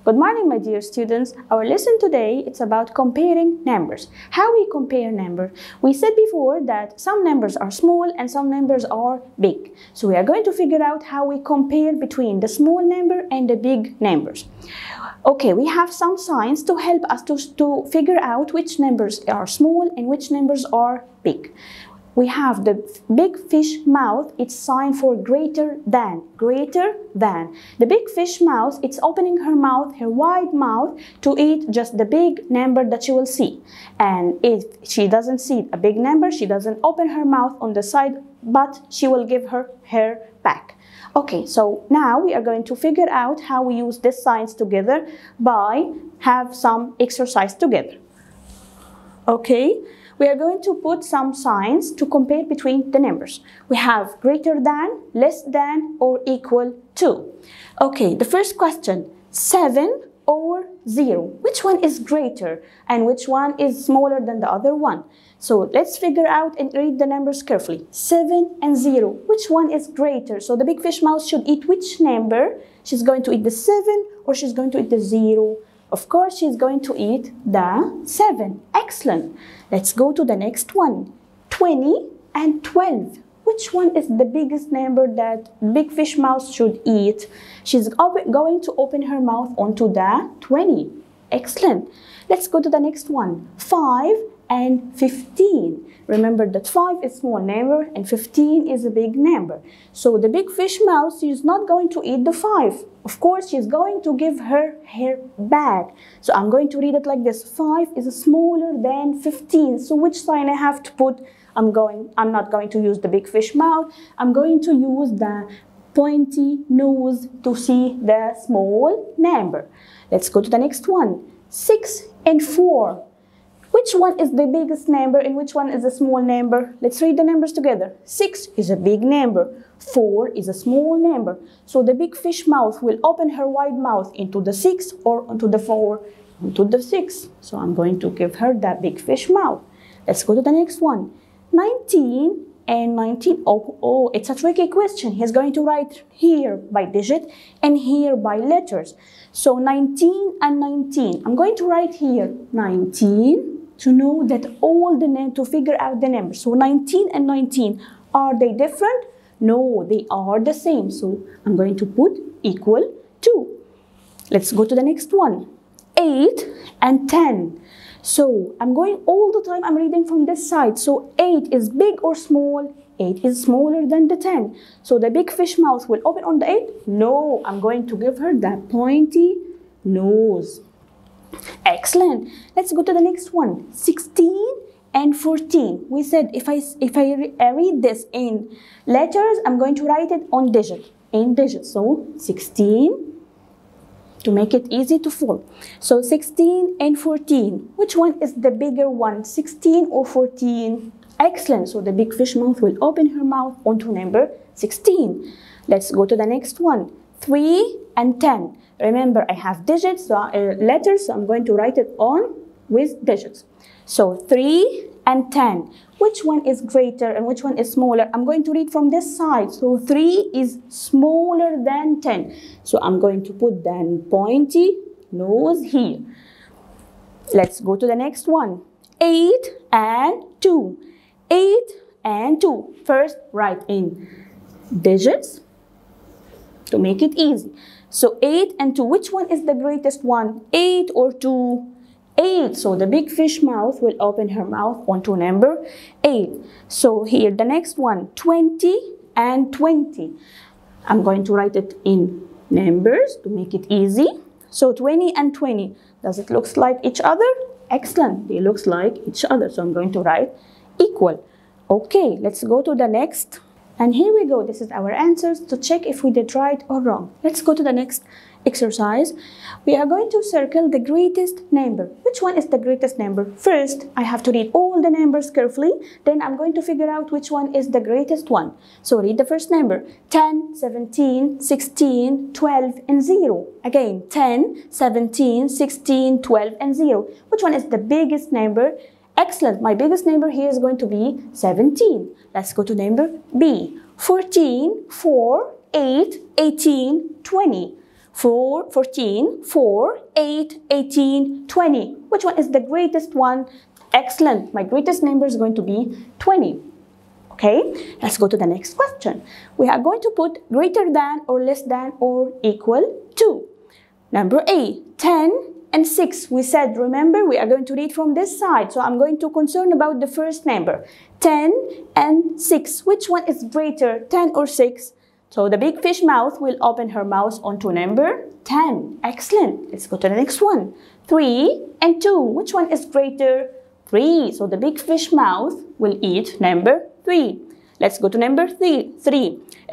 Good morning, my dear students. Our lesson today it's about comparing numbers. How we compare numbers? We said before that some numbers are small and some numbers are big. So we are going to figure out how we compare between the small number and the big numbers. Okay, we have some signs to help us to figure out which numbers are small and which numbers are big. We have the big fish mouth, it's sign for greater than, greater than. The big fish mouth, it's opening her mouth, her wide mouth, to eat just the big number that you will see. And if she doesn't see a big number, she doesn't open her mouth on the side, but she will give her hair back. Okay, so now we are going to figure out how we use these signs together by have some exercise together. Okay. We are going to put some signs to compare between the numbers. We have greater than, less than, or equal to. Okay, the first question, 7 or 0. Which one is greater and which one is smaller than the other one? So let's figure out and read the numbers carefully. 7 and 0. Which one is greater? So the big fish mouse should eat which number? She's going to eat the 7 or she's going to eat the 0? Of course, she's going to eat the 7. Excellent. Let's go to the next one. 20 and 12. Which one is the biggest number that big fish mouse should eat? She's going to open her mouth onto the 20. Excellent. Let's go to the next one. 5 and 15. Remember that 5 is a small number and 15 is a big number. So the big fish mouse is not going to eat the 5. Of course, she's going to give her hair back. So I'm going to read it like this. 5 is smaller than 15. So which sign I have to put? I'm not going to use the big fish mouth. I'm going to use the pointy nose to see the small number. Let's go to the next one. 6 and 4. Which one is the biggest number and which one is a small number? Let's read the numbers together. 6 is a big number. 4 is a small number. So the big fish mouth will open her wide mouth into the 6 or onto the 4, into the 6. So I'm going to give her that big fish mouth. Let's go to the next one. 19 and 19. Oh, it's a tricky question. He's going to write here by digit and here by letters. So 19 and 19. I'm going to write here 19 to know that to figure out the numbers. So 19 and 19, are they different? No, they are the same. So I'm going to put equal to. Let's go to the next one. 8 and 10. So I'm going all the time, I'm reading from this side. So 8 is big or small? 8 is smaller than the 10. So the big fish mouth will open on the 8? No, I'm going to give her that pointy nose. Excellent. Let's go to the next one. 16 and 14. We said if I read this in letters, I'm going to write it on digits. So 16 to make it easy to follow. So 16 and 14. Which one is the bigger one? 16 or 14? Excellent. So the big fish mouth will open her mouth onto number 16. Let's go to the next one. 3 and 10. Remember, I have digits, letters, so I'm going to write it on with digits. So 3 and 10. Which one is greater and which one is smaller? I'm going to read from this side. So 3 is smaller than 10. So I'm going to put the pointy nose here. Let's go to the next one. 8 and 2. 8 and 2. First, write in digits to make it easy. So 8 and 2. Which one is the greatest one? 8 or 2? 8. So the big fish mouth will open her mouth onto number 8. So here the next one. 20 and 20. I'm going to write it in numbers to make it easy. So 20 and 20. Does it look like each other? Excellent. They look like each other. So I'm going to write equal. Okay, let's go to the next. And here we go. This is our answers to check if we did right or wrong. Let's go to the next exercise. We are going to circle the greatest number. Which one is the greatest number? First, I have to read all the numbers carefully. Then I'm going to figure out which one is the greatest one. So read the first number. 10, 17, 16, 12, and 0. Again, 10, 17, 16, 12, and 0. Which one is the biggest number? Excellent. My biggest number here is going to be 17. Let's go to number B. 14, 4, 8, 18, 20. 4, 14, 4, 8, 18, 20. Which one is the greatest one? Excellent. My greatest number is going to be 20. Okay, let's go to the next question. We are going to put greater than or less than or equal to. Number A, 10 and 6. We said, remember, we are going to read from this side. So I'm going to concern about the first number. 10 and 6. Which one is greater, 10 or 6? So the big fish mouth will open her mouth onto number 10. Excellent. Let's go to the next one. 3 and 2. Which one is greater? 3. So the big fish mouth will eat number 3. Let's go to number 3.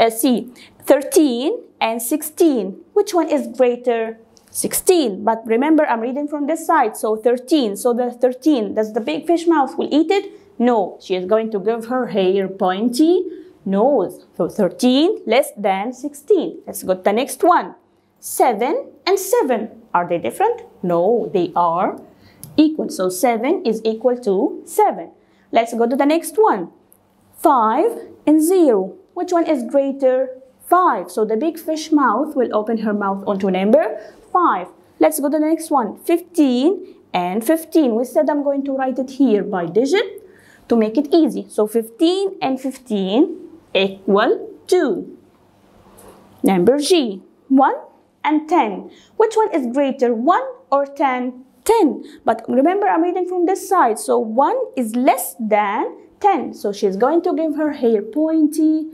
C. 13 and 16. Which one is greater? 16. But remember, I'm reading from this side. So 13. So the 13. Does the big fish mouth will eat it? No. She is going to give her hair pointy nose. So 13 less than 16. Let's go to the next one. 7 and 7. Are they different? No, they are equal. So 7 is equal to 7. Let's go to the next one. 5 and 0. Which one is greater? 5. So the big fish mouth will open her mouth onto number 5. Let's go to the next one. 15 and 15. We said I'm going to write it here by digit to make it easy. So 15 and 15 equal to. Number G. 1 and 10. Which one is greater, 1 or 10? 10. But remember, I'm reading from this side. So 1 is less than 10. So she's going to give her hair pointy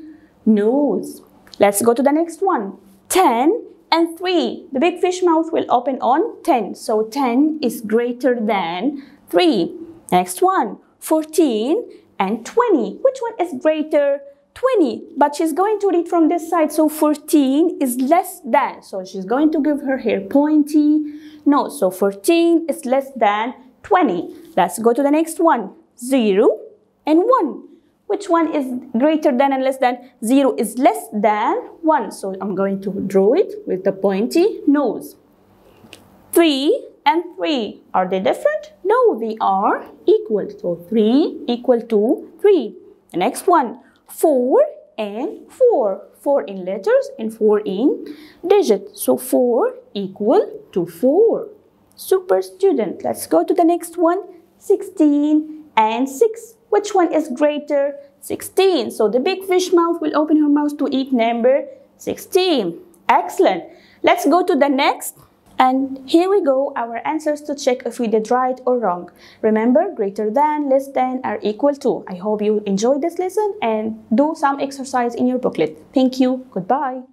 nose. Let's go to the next one. 10 and 3. The big fish mouth will open on 10. So 10 is greater than 3. Next one. 14 and 20. Which one is greater? 20. But she's going to read from this side. So 14 is less than. So she's going to give her hair pointy nose. So 14 is less than 20. Let's go to the next one. 0 and 1. Which one is greater than and less than? 0 is less than 1. So I'm going to draw it with the pointy nose. 3 and 3. Are they different? No, they are equal. So 3 equal to 3. The next one. 4 and 4. 4 in letters and 4 in digits. So 4 equal to 4. Super student. Let's go to the next one. 16 and 6. Which one is greater? 16. So the big fish mouth will open her mouth to eat number 16. Excellent. Let's go to the next. And here we go, our answers to check if we did right or wrong. Remember, greater than, less than are equal to. I hope you enjoyed this lesson and do some exercise in your booklet. Thank you. Goodbye.